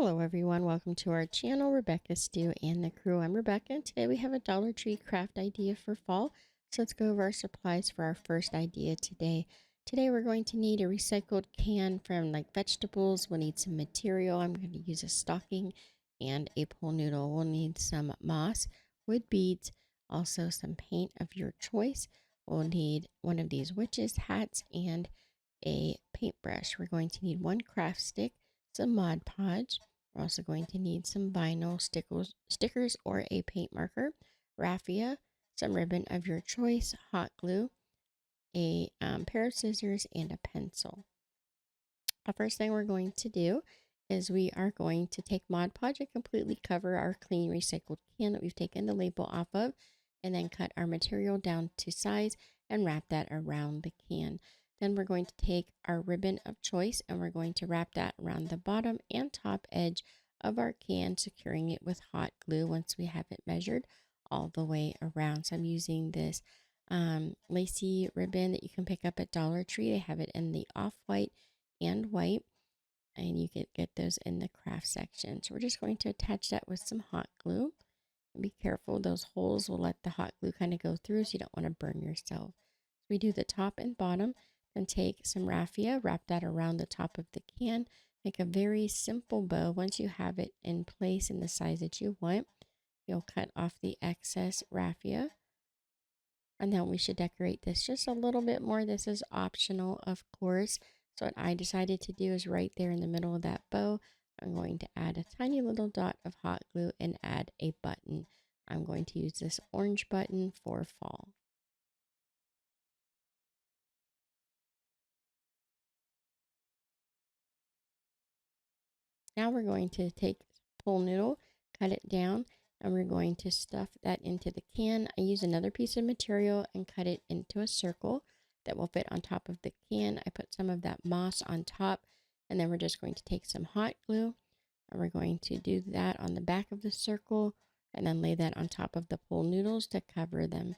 Hello everyone, welcome to our channel, Rebecca Stew and the crew. I'm Rebecca and today we have a Dollar Tree craft idea for fall. So let's go over our supplies for our first idea today. Today we're going to need a recycled can from like vegetables. We'll need some material. I'm going to use a stocking and a pool noodle. We'll need some moss, wood beads, also some paint of your choice. We'll need one of these witches hats and a paintbrush. We're going to need one craft stick, some Mod Podge. We're also going to need some vinyl stickers or a paint marker, raffia, some ribbon of your choice, hot glue, a pair of scissors, and a pencil. The first thing we're going to do is we are going to take Mod Podge and completely cover our clean recycled can that we've taken the label off of, and then cut our material down to size and wrap that around the can. Then we're going to take our ribbon of choice and we're going to wrap that around the bottom and top edge of our can, securing it with hot glue once we have it measured all the way around. So I'm using this lacy ribbon that you can pick up at Dollar Tree. They have it in the off-white and white, and you can get those in the craft section. So we're just going to attach that with some hot glue. And be careful, those holes will let the hot glue kind of go through, so you don't want to burn yourself. So we do the top and bottom. Then take some raffia, wrap that around the top of the can, make a very simple bow. Once you have it in place in the size that you want, you'll cut off the excess raffia. And then we should decorate this just a little bit more. This is optional, of course. So what I decided to do is right there in the middle of that bow, I'm going to add a tiny little dot of hot glue and add a button. I'm going to use this orange button for fall. Now we're going to take pool noodle, cut it down, and we're going to stuff that into the can. I use another piece of material and cut it into a circle that will fit on top of the can. I put some of that moss on top, and then we're just going to take some hot glue, and we're going to do that on the back of the circle, and then lay that on top of the pool noodles to cover them.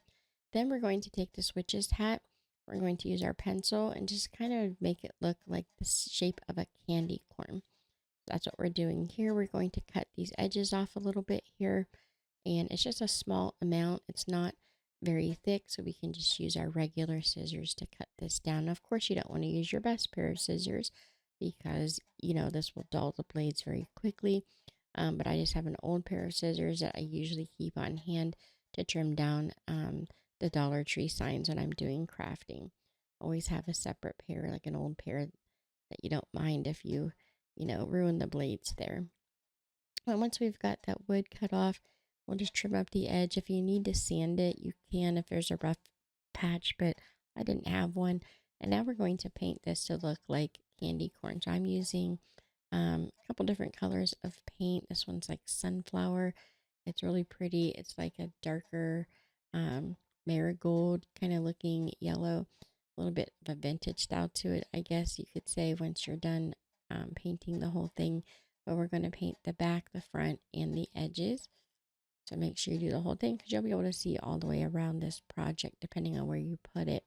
Then we're going to take this witch's hat. We're going to use our pencil and just kind of make it look like the shape of a candy corn. That's what we're doing here. We're going to cut these edges off a little bit here, and it's just a small amount. It's not very thick, so we can just use our regular scissors to cut this down. Of course, you don't want to use your best pair of scissors because, this will dull the blades very quickly. But I just have an old pair of scissors that I usually keep on hand to trim down the Dollar Tree signs when I'm doing crafting. Always have a separate pair, like an old pair that you don't mind if you ruin the blades there. And once we've got that wood cut off, we'll just trim up the edge. If you need to sand it, you can if there's a rough patch, but I didn't have one. And now we're going to paint this to look like candy corn. So I'm using a couple different colors of paint. This one's like sunflower. It's really pretty. It's like a darker marigold kind of looking yellow, a little bit of a vintage style to it, I guess you could say, once you're done painting the whole thing. But we're going to paint the back, the front, and the edges. So make sure you do the whole thing because you'll be able to see all the way around this project depending on where you put it.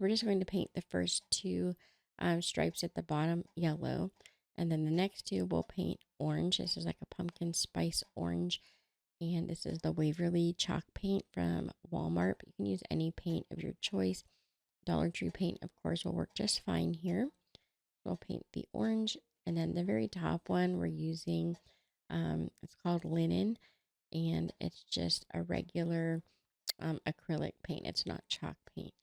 We're just going to paint the first two stripes at the bottom yellow, and then the next two we'll paint orange. This is like a pumpkin spice orange, and this is the Waverly chalk paint from Walmart. But you can use any paint of your choice. Dollar Tree paint, of course, will work just fine here. We'll paint the orange, and then the very top one we're using, it's called linen, and it's just a regular acrylic paint. It's not chalk paint,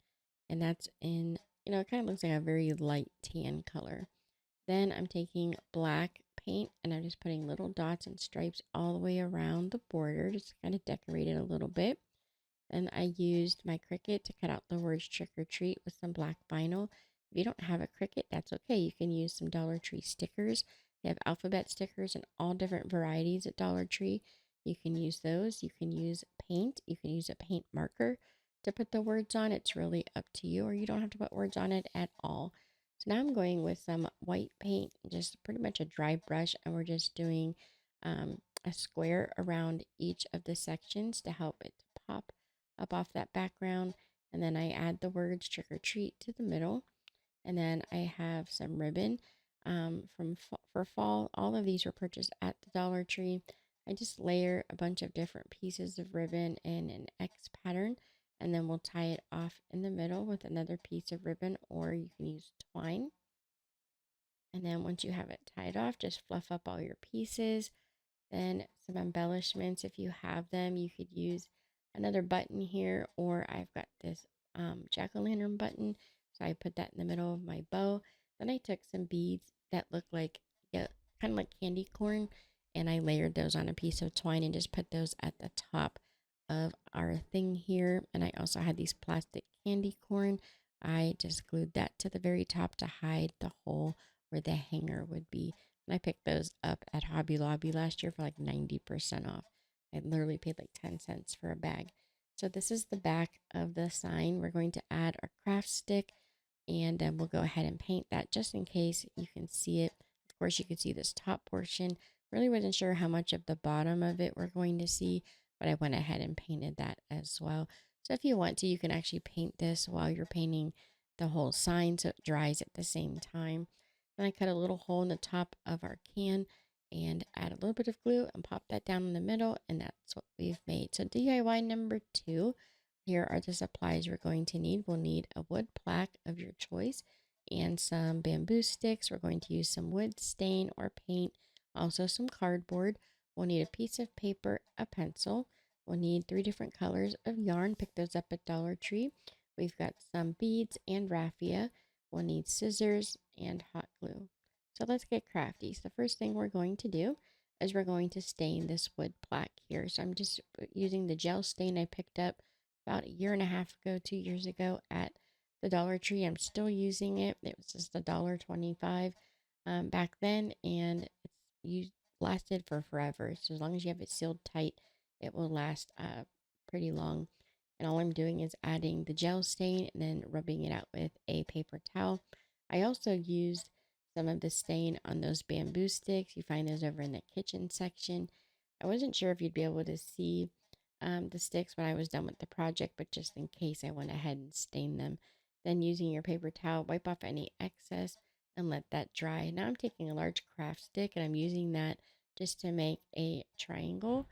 and that's in, it kind of looks like a very light tan color. Then I'm taking black paint and I'm just putting little dots and stripes all the way around the border, just to kind of decorate it a little bit. Then I used my Cricut to cut out the words trick or treat with some black vinyl. If you don't have a Cricut, that's okay. You can use some Dollar Tree stickers. They have alphabet stickers in all different varieties at Dollar Tree. You can use those. You can use paint. You can use a paint marker to put the words on. It's really up to you, or you don't have to put words on it at all. So now I'm going with some white paint, just pretty much a dry brush, and we're just doing a square around each of the sections to help it to pop up off that background. And then I add the words trick or treat to the middle. And then I have some ribbon for fall. All of these were purchased at the Dollar Tree. I just layer a bunch of different pieces of ribbon in an X pattern, and then we'll tie it off in the middle with another piece of ribbon, or you can use twine. And then once you have it tied off, just fluff up all your pieces. Then some embellishments, if you have them, you could use another button here, or I've got this jack-o'-lantern button. So I put that in the middle of my bow. Then I took some beads that look like, yeah, kind of like candy corn, and I layered those on a piece of twine and just put those at the top of our thing here. And I also had these plastic candy corn. I just glued that to the very top to hide the hole where the hanger would be. And I picked those up at Hobby Lobby last year for like 90% off. I literally paid like 10 cents for a bag. So this is the back of the sign. We're going to add our craft stick, and then we'll go ahead and paint that just in case you can see it. Of course, you can see this top portion. Really wasn't sure how much of the bottom of it we're going to see, but I went ahead and painted that as well. So if you want to, you can actually paint this while you're painting the whole sign so it dries at the same time. Then I cut a little hole in the top of our can and add a little bit of glue and pop that down in the middle, and that's what we've made. So DIY number 2, here are the supplies we're going to need. We'll need a wood plaque of your choice and some bamboo sticks. We're going to use some wood stain or paint, also some cardboard. We'll need a piece of paper, a pencil. We'll need 3 different colors of yarn. Pick those up at Dollar Tree. We've got some beads and raffia. We'll need scissors and hot glue. So let's get crafty. So the first thing we're going to do is we're going to stain this wood plaque here. So I'm just using the gel stain I picked up about a year and a half ago, 2 years ago at the Dollar Tree. I'm still using it. It was just $1.25 back then, and it's lasted for forever. So as long as you have it sealed tight, it will last pretty long. And all I'm doing is adding the gel stain and then rubbing it out with a paper towel. I also used some of the stain on those bamboo sticks. You find those over in the kitchen section. I wasn't sure if you'd be able to see the sticks when I was done with the project, but just in case, I went ahead and stained them. Then using your paper towel, wipe off any excess and let that dry. Now I'm taking a large craft stick and I'm using that just to make a triangle.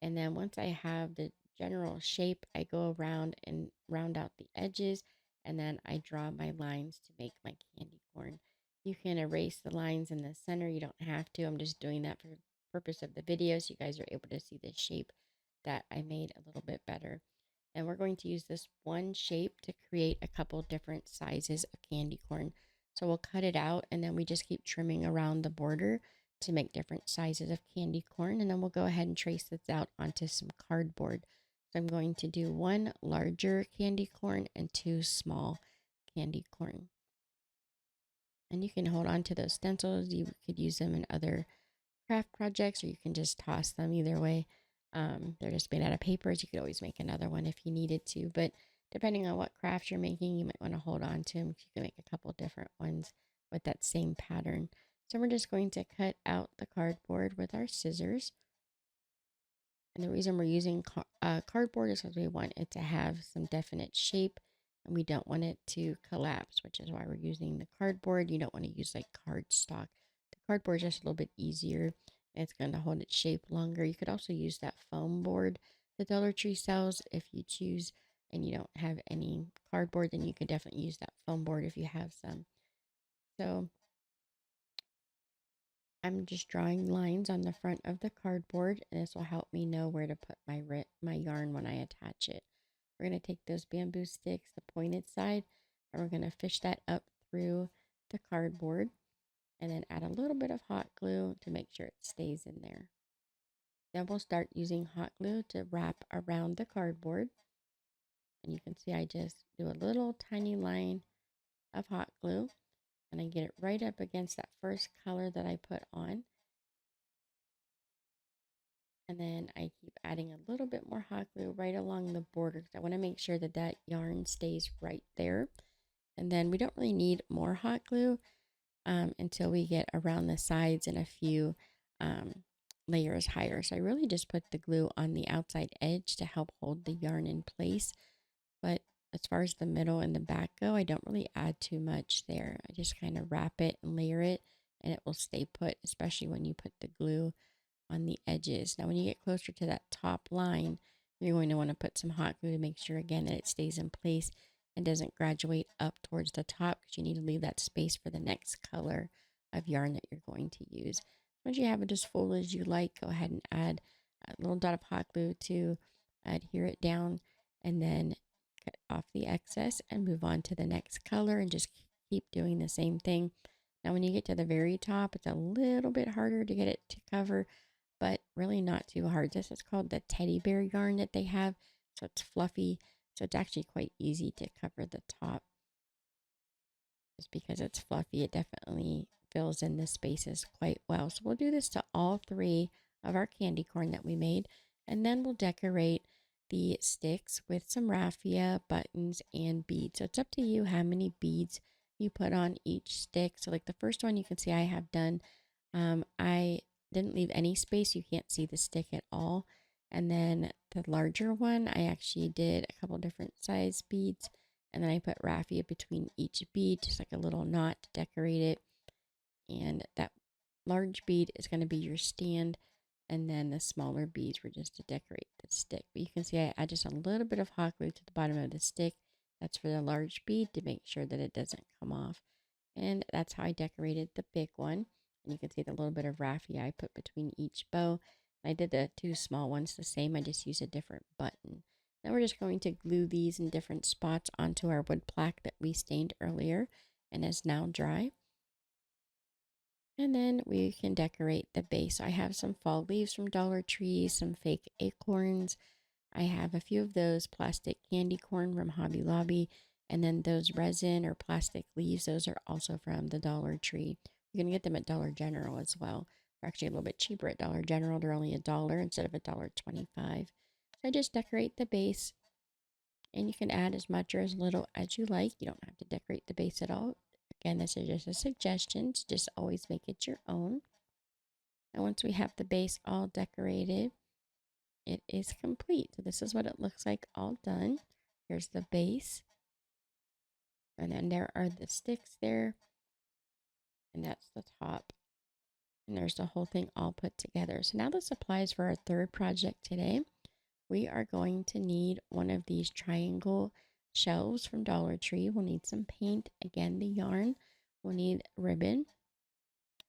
And then once I have the general shape, I go around and round out the edges, and then I draw my lines to make my candy corn. You can erase the lines in the center. You don't have to. I'm just doing that for the purpose of the video so you guys are able to see the shape that I made a little bit better. And we're going to use this one shape to create a couple different sizes of candy corn. So we'll cut it out and then we just keep trimming around the border to make different sizes of candy corn. And then we'll go ahead and trace this out onto some cardboard. So I'm going to do 1 larger candy corn and 2 small candy corn. And you can hold on to those stencils. You could use them in other craft projects, or you can just toss them either way. They're just made out of papers. You could always make another one if you needed to, but depending on what craft you're making, you might want to hold on to them. You can make a couple different ones with that same pattern. So we're just going to cut out the cardboard with our scissors. And the reason we're using cardboard is because we want it to have some definite shape and we don't want it to collapse, which is why we're using the cardboard. You don't want to use like cardstock. The cardboard is just a little bit easier and it's going to hold its shape longer. You could also use that foam board the Dollar Tree sells if you choose and you don't have any cardboard, then you could definitely use that foam board if you have some. So I'm just drawing lines on the front of the cardboard, and this will help me know where to put my yarn when I attach it. We're going to take those bamboo sticks, the pointed side, and we're going to fish that up through the cardboard and then add a little bit of hot glue to make sure it stays in there. Then we'll start using hot glue to wrap around the cardboard. And you can see I just do a little tiny line of hot glue and I get it right up against that first color that I put on. And then I keep adding a little bit more hot glue right along the border because I want to make sure that that yarn stays right there. And then we don't really need more hot glue until we get around the sides and a few layers higher. So I really just put the glue on the outside edge to help hold the yarn in place. But as far as the middle and the back go, I don't really add too much there. I just kind of wrap it and layer it and it will stay put, especially when you put the glue on the edges. Now, when you get closer to that top line, you're going to want to put some hot glue to make sure again that it stays in place and doesn't graduate up towards the top, because you need to leave that space for the next color of yarn that you're going to use. Once you have it as full as you like, go ahead and add a little dot of hot glue to adhere it down, and then cut off the excess and move on to the next color and just keep doing the same thing. Now, when you get to the very top, it's a little bit harder to get it to cover, but really not too hard. This is called the teddy bear yarn that they have. So it's fluffy. So it's actually quite easy to cover the top. Just because it's fluffy, it definitely fills in the spaces quite well. So we'll do this to all three of our candy corn that we made. And then we'll decorate the sticks with some raffia, buttons, and beads. So it's up to you how many beads you put on each stick. So like the first one you can see I have done, I didn't leave any space. You can't see the stick at all. And then the larger one, I actually did a couple different size beads. And then I put raffia between each bead, just like a little knot to decorate it. And that large bead is going to be your stand. And then the smaller beads were just to decorate the stick. But you can see I add just a little bit of hot glue to the bottom of the stick. That's for the large bead to make sure that it doesn't come off. And that's how I decorated the big one. And you can see the little bit of raffia I put between each bow. I did the two small ones the same. I just used a different button. Now we're just going to glue these in different spots onto our wood plaque that we stained earlier and is now dry. And then we can decorate the base. I have some fall leaves from Dollar Tree, some fake acorns. I have a few of those plastic candy corn from Hobby Lobby, and then those resin or plastic leaves, those are also from the Dollar Tree. You can get them at Dollar General as well. They're actually a little bit cheaper at Dollar General. They're only $1 instead of $1.25. So I just decorate the base, and you can add as much or as little as you like. You don't have to decorate the base at all. Again, this is just a suggestion. Just always make it your own. And once we have the base all decorated, it is complete. So this is what it looks like all done. Here's the base. And then there are the sticks there. And that's the top. And there's the whole thing all put together. So now the supplies for our third project today. We are going to need one of these triangle shelves from Dollar Tree. We'll need some paint. Again, the yarn. We'll need ribbon.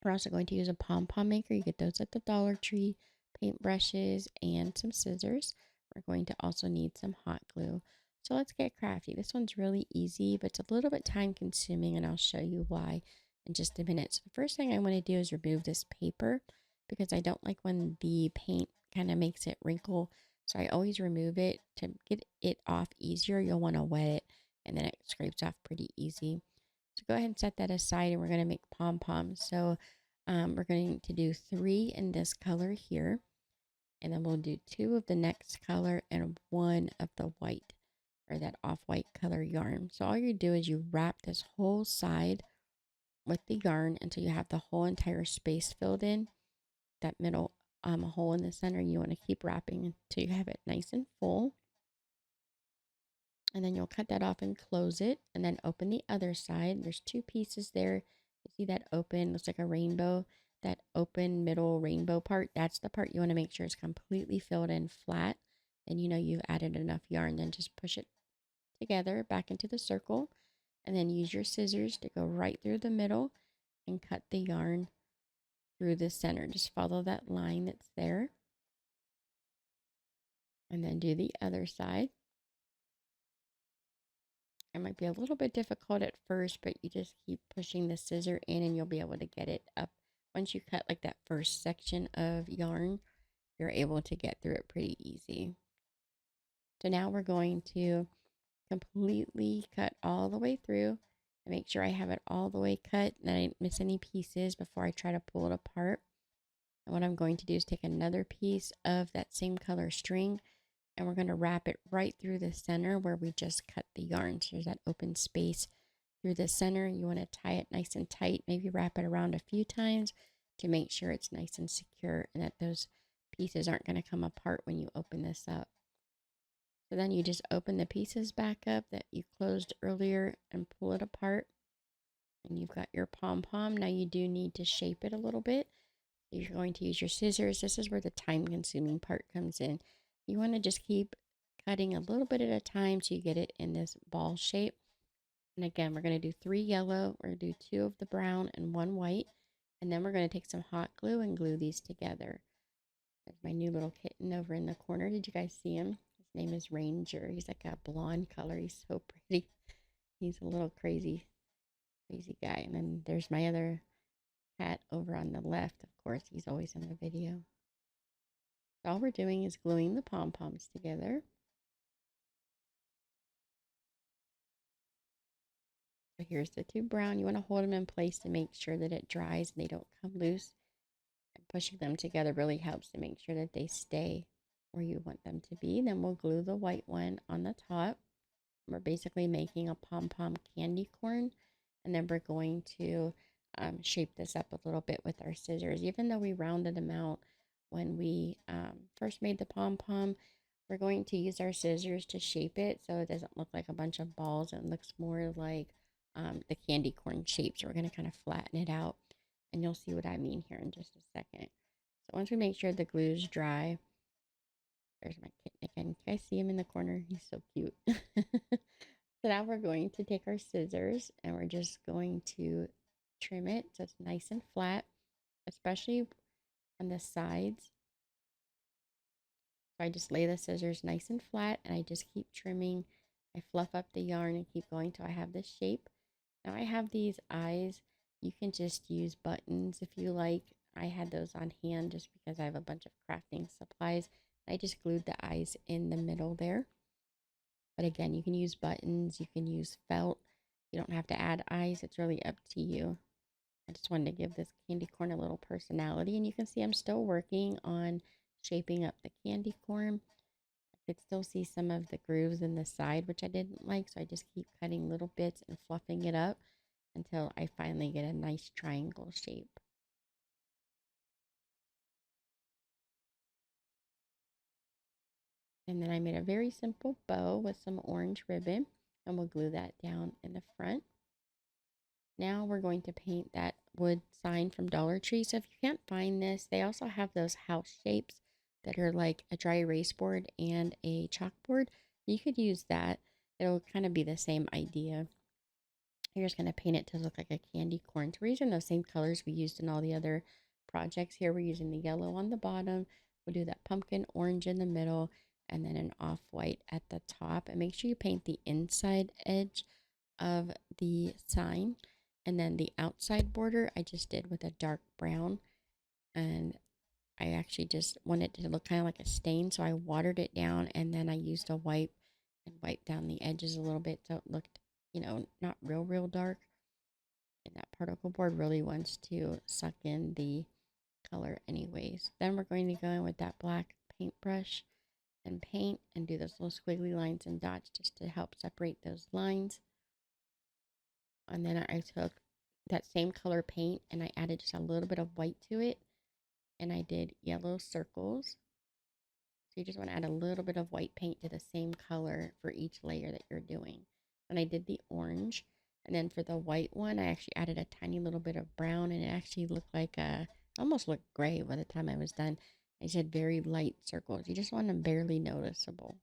We're also going to use a pom-pom maker. You get those at the Dollar Tree. Paint brushes and some scissors. We're going to also need some hot glue. So let's get crafty. This one's really easy, but it's a little bit time consuming, and I'll show you why in just a minute. So the first thing I want to do is remove this paper, because I don't like when the paint kind of makes it wrinkle. So I always remove it. To get it off easier, you'll want to wet it, and then it scrapes off pretty easy. So go ahead and set that aside, and we're going to make pom-poms. So we're going to do 3 in this color here, and then we'll do 2 of the next color and 1 of the white, or that off-white color yarn. So all you do is you wrap this whole side with the yarn until you have the whole entire space filled in. That middle hole in the center, you want to keep wrapping until you have it nice and full. And then you'll cut that off and close it, and then open the other side. There's 2 pieces there. You see that open, looks like a rainbow. That open middle rainbow part, that's the part you want to make sure is completely filled in flat. And you know you've added enough yarn. Then just push it together back into the circle, and then use your scissors to go right through the middle and cut the yarn through the center. Just follow that line that's there, and then do the other side. It might be a little bit difficult at first, but you just keep pushing the scissor in and you'll be able to get it up. Once you cut like that first section of yarn, you're able to get through it pretty easy. So now we're going to completely cut all the way through and make sure I have it all the way cut and I didn't miss any pieces before I try to pull it apart. And what I'm going to do is take another piece of that same color string, and we're going to wrap it right through the center where we just cut the yarn. So there's that open space through the center. You want to tie it nice and tight, maybe wrap it around a few times to make sure it's nice and secure and that those pieces aren't going to come apart when you open this up. So then you just open the pieces back up that you closed earlier and pull it apart. And you've got your pom-pom. Now you do need to shape it a little bit. You're going to use your scissors. This is where the time-consuming part comes in. You want to just keep cutting a little bit at a time so you get it in this ball shape. And again, we're going to do 3 yellow, we're going to do 2 of the brown and 1 white. And then we're going to take some hot glue and glue these together. There's my new little kitten over in the corner. Did you guys see him? His name is Ranger. He's like a blonde color. He's so pretty. He's a little crazy guy. And then there's my other cat over on the left. Of course, he's always in the video. So all we're doing is gluing the pom-poms together. So here's the 2 brown. You want to hold them in place to make sure that it dries and they don't come loose. And pushing them together really helps to make sure that they stay where you want them to be. Then we'll glue the white one on the top. We're basically making a pom-pom candy corn. And then we're going to shape this up a little bit with our scissors. Even though we rounded them out when we first made the pom-pom, we're going to use our scissors to shape it so it doesn't look like a bunch of balls. It looks more like the candy corn shape. So we're going to kind of flatten it out. And you'll see what I mean here in just a second. So once we make sure the glue is dry, there's my kitten again. You guys see him in the corner? He's so cute. So now we're going to take our scissors and we're just going to trim it so it's nice and flat, especially on the sides. So I just lay the scissors nice and flat and I just keep trimming. I fluff up the yarn and keep going till I have this shape. Now I have these eyes. You can just use buttons if you like. I had those on hand just because I have a bunch of crafting supplies. I just glued the eyes in the middle there. But again, you can use buttons, you can use felt. You don't have to add eyes. It's really up to you. I just wanted to give this candy corn a little personality. And you can see I'm still working on shaping up the candy corn. I could still see some of the grooves in the side, which I didn't like. So I just keep cutting little bits and fluffing it up until I finally get a nice triangle shape. And then I made a very simple bow with some orange ribbon and we'll glue that down in the front. Now we're going to paint that wood sign from Dollar Tree. So if you can't find this, they also have those house shapes that are like a dry erase board and a chalkboard. You could use that. It'll kind of be the same idea. You're just going to paint it to look like a candy corn. So we're using those same colors we used in all the other projects here. We're using the yellow on the bottom. We'll do that pumpkin orange in the middle and then an off-white at the top. And make sure you paint the inside edge of the sign. And then the outside border I just did with a dark brown. And I actually just wanted it to look kind of like a stain. So I watered it down and then I used a wipe and wiped down the edges a little bit so it looked, not real dark. And that particle board really wants to suck in the color anyways. Then we're going to go in with that black paintbrush and paint and do those little squiggly lines and dots just to help separate those lines. And then I took that same color paint and I added just a little bit of white to it. And I did yellow circles. So you just want to add a little bit of white paint to the same color for each layer that you're doing. And I did the orange. And then for the white one, I actually added a tiny little bit of brown and it actually looked like almost looked gray by the time I was done. I said very light circles. You just want them barely noticeable.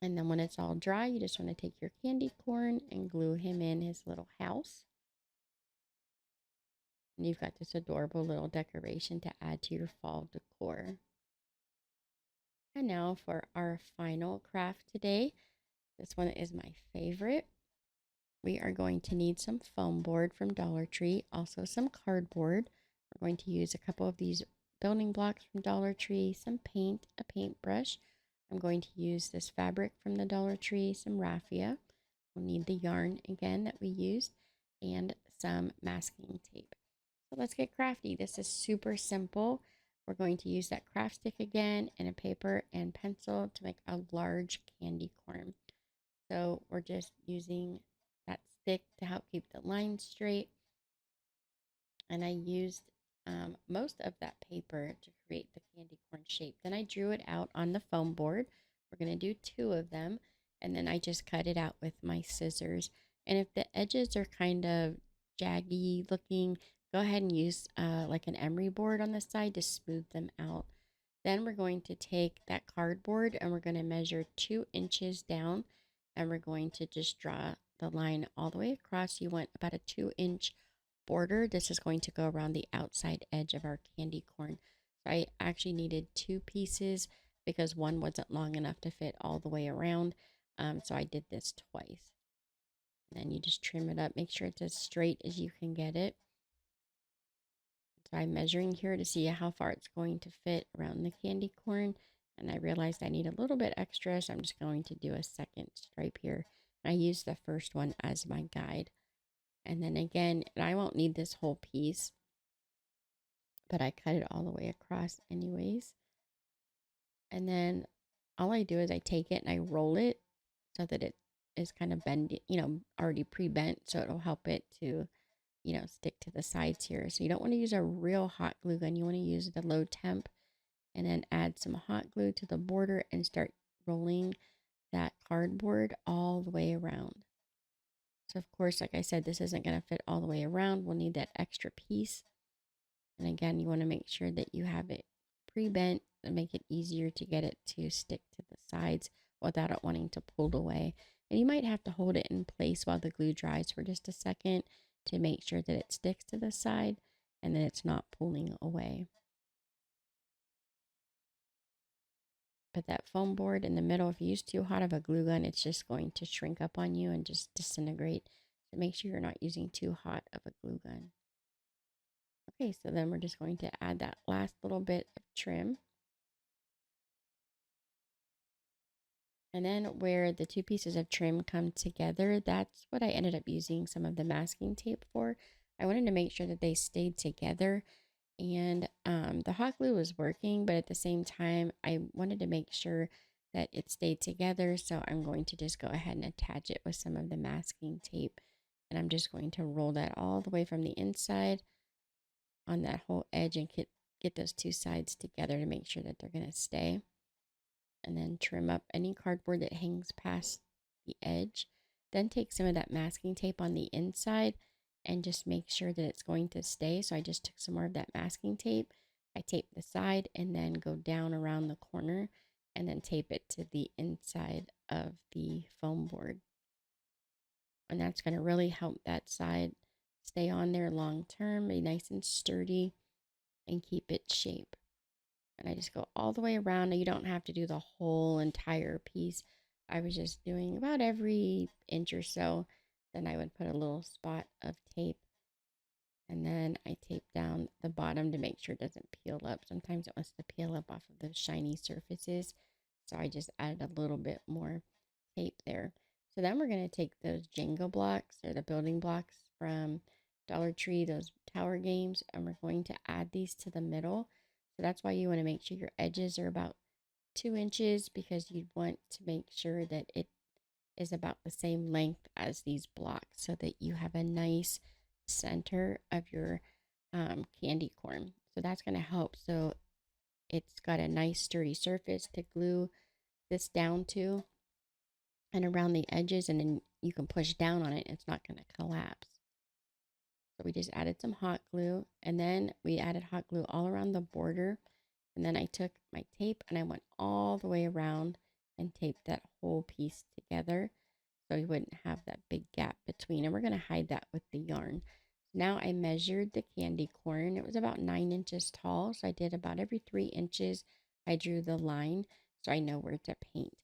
And then when it's all dry, you just want to take your candy corn and glue him in his little house. And you've got this adorable little decoration to add to your fall decor. And now for our final craft today. This one is my favorite. We are going to need some foam board from Dollar Tree, also some cardboard. We're going to use a couple of these building blocks from Dollar Tree, some paint, a paintbrush. I'm going to use this fabric from the Dollar Tree, some raffia. We'll need the yarn again that we used and some masking tape. So let's get crafty. This is super simple. We're going to use that craft stick again and a paper and pencil to make a large candy corn. So we're just using that stick to help keep the lines straight. And I used most of that paper to create the candy corn shape. Then I drew it out on the foam board. We're going to do 2 of them. And then I just cut it out with my scissors. And if the edges are kind of jaggy looking, go ahead and use like an emery board on the side to smooth them out. Then we're going to take that cardboard and we're going to measure 2 inches down, and we're going to just draw the line all the way across. You want about a 2 inch border. This is going to go around the outside edge of our candy corn. So I actually needed 2 pieces because one wasn't long enough to fit all the way around. So I did this twice. And then you just trim it up. Make sure it's as straight as you can get it. So I'm measuring here to see how far it's going to fit around the candy corn. And I realized I need a little bit extra, so I'm just going to do a second stripe here. And I use the first one as my guide. And then again, and I won't need this whole piece, but I cut it all the way across anyways. And then all I do is I take it and I roll it so that it is kind of bend, already pre-bent, so it'll help it to, stick to the sides here. So you don't want to use a real hot glue gun. You want to use the low temp and then add some hot glue to the border and start rolling that cardboard all the way around. So of course, like I said, this isn't going to fit all the way around. We'll need that extra piece. And again, you want to make sure that you have it pre-bent and make it easier to get it to stick to the sides without it wanting to pull away. And you might have to hold it in place while the glue dries for just a second to make sure that it sticks to the side and that it's not pulling away. But that foam board in the middle, if you use too hot of a glue gun, it's just going to shrink up on you and just disintegrate. So make sure you're not using too hot of a glue gun. Okay, so then we're just going to add that last little bit of trim. And then where the 2 pieces of trim come together, that's what I ended up using some of the masking tape for. I wanted to make sure that they stayed together, and the hot glue was working, but at the same time, I wanted to make sure that it stayed together. So I'm going to just go ahead and attach it with some of the masking tape. And I'm just going to roll that all the way from the inside on that whole edge and get those 2 sides together to make sure that they're going to stay. And then trim up any cardboard that hangs past the edge. Then take some of that masking tape on the inside and just make sure that it's going to stay. So I just took some more of that masking tape. I tape the side and then go down around the corner and then tape it to the inside of the foam board. And that's going to really help that side stay on there long term, be nice and sturdy, and keep its shape. And I just go all the way around. Now, you don't have to do the whole entire piece. I was just doing about every inch or so. Then I would put a little spot of tape, and then I tape down the bottom to make sure it doesn't peel up. Sometimes it wants to peel up off of the shiny surfaces. So I just added a little bit more tape there. So then we're going to take those Jenga blocks or the building blocks from Dollar Tree, those tower games, and we're going to add these to the middle. So that's why you want to make sure your edges are about 2 inches, because you'd want to make sure that it is about the same length as these blocks so that you have a nice center of your candy corn. So that's going to help. So it's got a nice sturdy surface to glue this down to and around the edges, and then you can push down on it. It's not going to collapse. So we just added some hot glue, and then we added hot glue all around the border. And then I took my tape and I went all the way around and taped that whole piece together so you wouldn't have that big gap between. And we're going to hide that with the yarn. Now I measured the candy corn. It was about 9 inches tall. So I did about every 3 inches, I drew the line so I know where to paint.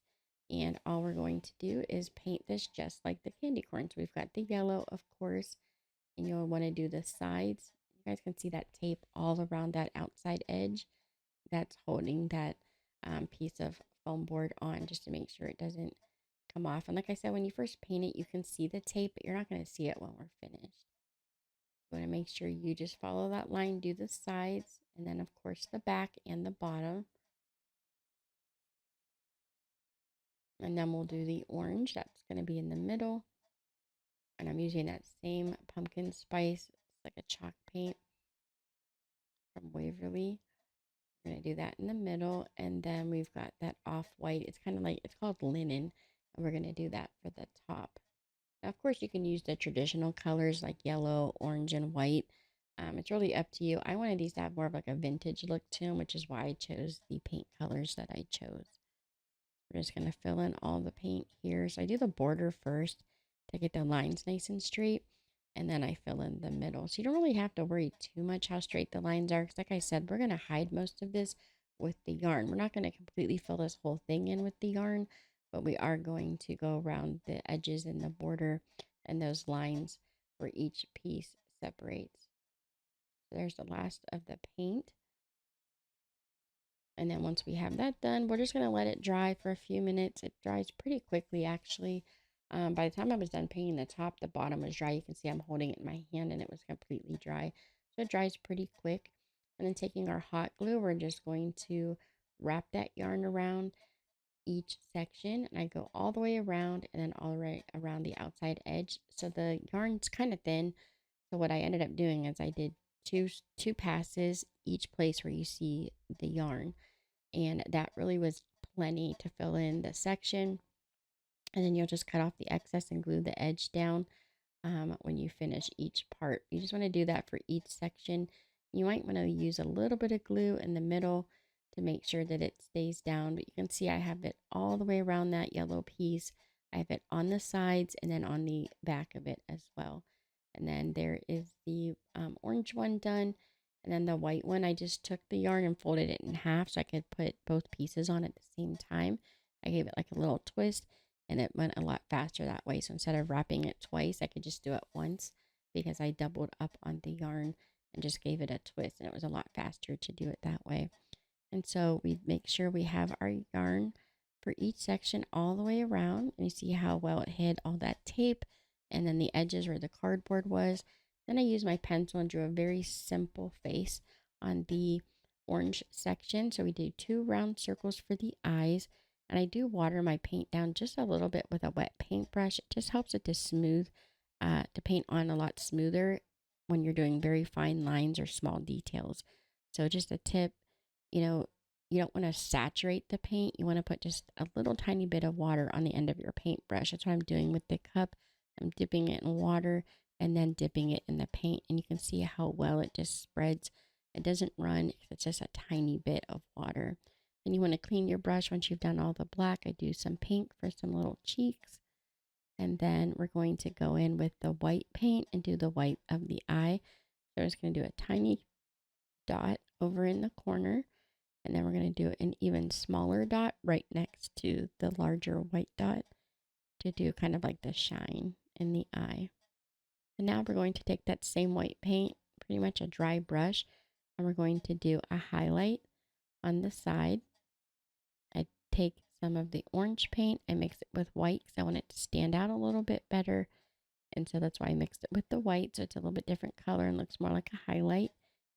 And all we're going to do is paint this just like the candy corn. So we've got the yellow, of course, and you'll want to do the sides. You guys can see that tape all around that outside edge that's holding that piece of foam board on, just to make sure it doesn't come off. And like I said, when you first paint it, you can see the tape, but you're not going to see it when we're finished. You want to make sure you just follow that line, do the sides, and then of course the back and the bottom. And then we'll do the orange. That's going to be in the middle. And I'm using that same pumpkin spice. It's like a chalk paint from Waverly. We're going to do that in the middle. And then we've got that off-white. It's kind of like, it's called linen. And we're going to do that for the top. Now, of course, you can use the traditional colors like yellow, orange, and white. It's really up to you. I wanted these to have more of like a vintage look to them, which is why I chose the paint colors that I chose. We're just going to fill in all the paint here. So I do the border first to get the lines nice and straight, and then I fill in the middle. So you don't really have to worry too much how straight the lines are, because like I said, we're going to hide most of this with the yarn. We're not going to completely fill this whole thing in with the yarn, but we are going to go around the edges and the border and those lines where each piece separates. So there's the last of the paint. And then once we have that done, we're just going to let it dry for a few minutes. It dries pretty quickly, actually. By the time I was done painting the top, the bottom was dry. You can see I'm holding it in my hand and it was completely dry. So it dries pretty quick. And then taking our hot glue, we're just going to wrap that yarn around each section. And I go all the way around and then all the way around the outside edge. So the yarn's kind of thin. So what I ended up doing is I did two passes each place where you see the yarn, and that really was plenty to fill in the section. And then you'll just cut off the excess and glue the edge down when you finish each part. You just want to do that for each section. You might want to use a little bit of glue in the middle to make sure that it stays down, but you can see I have it all the way around that yellow piece. I have it on the sides and then on the back of it as well. And then there is the orange one done. And then the white one, I just took the yarn and folded it in half so I could put both pieces on at the same time. I gave it like a little twist and it went a lot faster that way. So instead of wrapping it twice, I could just do it once because I doubled up on the yarn and just gave it a twist, and it was a lot faster to do it that way. And so we make sure we have our yarn for each section all the way around, and you see how well it hid all that tape and then the edges where the cardboard was. Then I used my pencil and drew a very simple face on the orange section. So we do 2 round circles for the eyes, and I do water my paint down just a little bit with a wet paintbrush. It just helps it to smooth, to paint on a lot smoother when you're doing very fine lines or small details. So just a tip, you don't want to saturate the paint. You want to put just a little tiny bit of water on the end of your paintbrush. That's what I'm doing with the cup. I'm dipping it in water and then dipping it in the paint, and you can see how well it just spreads. It doesn't run if it's just a tiny bit of water. Then you want to clean your brush once you've done all the black. I do some pink for some little cheeks. And then we're going to go in with the white paint and do the white of the eye. So I'm just going to do a tiny dot over in the corner. And then we're going to do an even smaller dot right next to the larger white dot to do kind of like the shine in the eye. And now we're going to take that same white paint, pretty much a dry brush, and we're going to do a highlight on the side. I take some of the orange paint and mix it with white because I want it to stand out a little bit better. And so that's why I mixed it with the white, so it's a little bit different color and looks more like a highlight.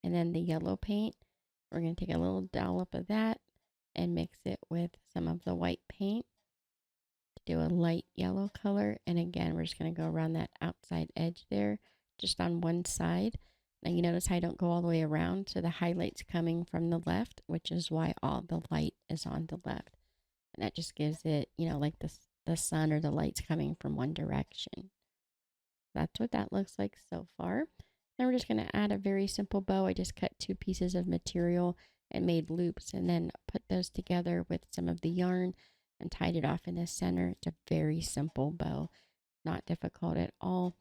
And then the yellow paint, we're going to take a little dollop of that and mix it with some of the white paint to do a light yellow color. And again, we're just going to go around that outside edge there, just on one side. Now you notice I don't go all the way around, so the highlight's coming from the left, which is why all the light is on the left. And that just gives it, like the sun or the light's coming from one direction. That's what that looks like so far. Then we're just going to add a very simple bow. I just cut 2 pieces of material and made loops and then put those together with some of the yarn and tied it off in the center. It's a very simple bow, not difficult at all.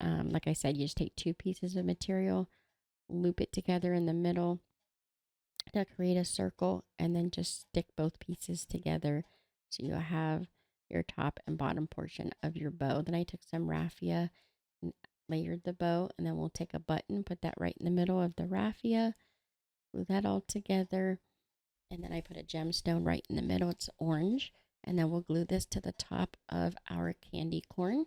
Like I said, you just take 2 pieces of material, loop it together in the middle to create a circle, and then just stick both pieces together so you'll have your top and bottom portion of your bow. Then I took some raffia and layered the bow, and then we'll take a button, put that right in the middle of the raffia, glue that all together, and then I put a gemstone right in the middle. It's orange, and then we'll glue this to the top of our candy corn.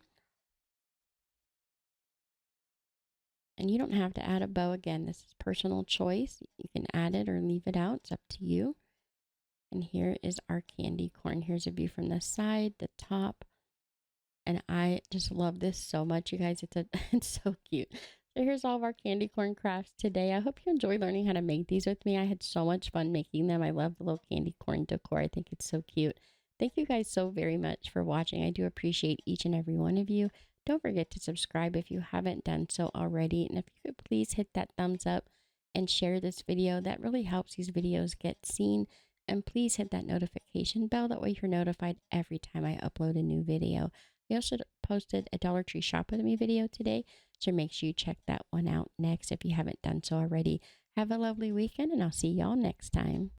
And you don't have to add a bow. Again, this is personal choice. You can add it or leave it out. It's up to you. And here is our candy corn. Here's a view from the side, the top. And I just love this so much, you guys. It's so cute. So here's all of our candy corn crafts today. I hope you enjoy learning how to make these with me. I had so much fun making them. I love the little candy corn decor. I think it's so cute. Thank you guys so very much for watching. I do appreciate each and every one of you. Don't forget to subscribe if you haven't done so already. And if you could please hit that thumbs up and share this video, that really helps these videos get seen. And please hit that notification bell. That way you're notified every time I upload a new video. We also posted a Dollar Tree Shop With Me video today, so make sure you check that one out next if you haven't done so already. Have a lovely weekend, and I'll see y'all next time.